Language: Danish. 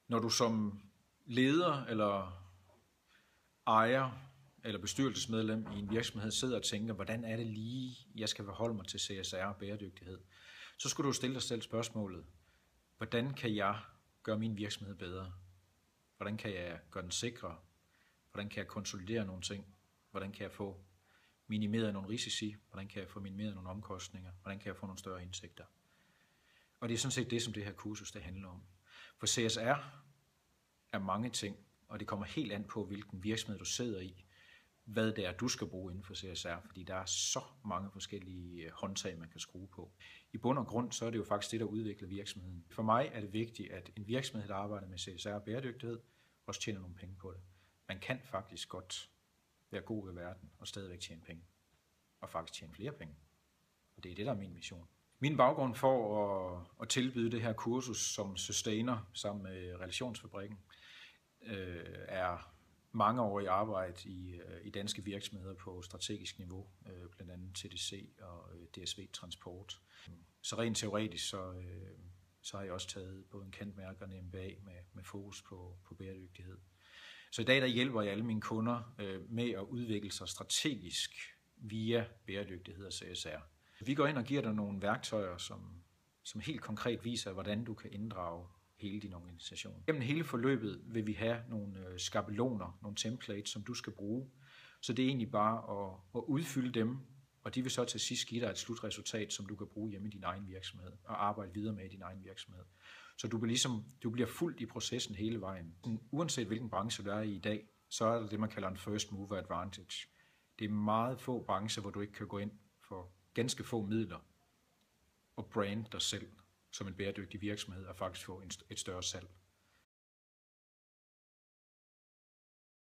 Når du som leder eller ejer eller bestyrelsesmedlem i en virksomhed sidder og tænker, hvordan er det lige, jeg skal forholde mig til CSR og bæredygtighed, så skulle du stille dig selv spørgsmålet, hvordan kan jeg gøre min virksomhed bedre? Hvordan kan jeg gøre den sikrere? Hvordan kan jeg konsolidere nogle ting? Hvordan kan jeg få minimeret nogle risici? Hvordan kan jeg få minimeret nogle omkostninger? Hvordan kan jeg få nogle større indtægter? Og det er sådan set det, som det her kursus det handler om. For CSR er mange ting, og det kommer helt an på, hvilken virksomhed du sidder i, hvad det er, du skal bruge inden for CSR, fordi der er så mange forskellige håndtag, man kan skrue på. I bund og grund, så er det jo faktisk det, der udvikler virksomheden. For mig er det vigtigt, at en virksomhed, der arbejder med CSR og bæredygtighed, også tjener nogle penge på det. Man kan faktisk godt være god ved verden og stadigvæk tjene penge, og faktisk tjene flere penge. Og det er det, der er min mission. Min baggrund for at tilbyde det her kursus som sustainer sammen med Relationsfabrikken er mangeårig arbejde i danske virksomheder på strategisk niveau, blandt andet TDC og DSV Transport. Så rent teoretisk så har jeg også taget både en cand.merc og en MBA med fokus på bæredygtighed. Så i dag der hjælper jeg alle mine kunder med at udvikle sig strategisk via bæredygtighed og CSR. Vi går ind og giver dig nogle værktøjer, som helt konkret viser, hvordan du kan inddrage hele din organisation. Gennem hele forløbet vil vi have nogle skabeloner, nogle templates, som du skal bruge. Så det er egentlig bare at udfylde dem, og de vil så til sidst give dig et slutresultat, som du kan bruge hjemme i din egen virksomhed og arbejde videre med i din egen virksomhed. Så du bliver fuldt i processen hele vejen. Uanset hvilken branche du er i dag, så er det det, man kalder en first mover advantage. Det er meget få brancher, hvor du ikke kan gå ind for ganske få midler og brande dig selv som en bæredygtig virksomhed og faktisk få et større salg.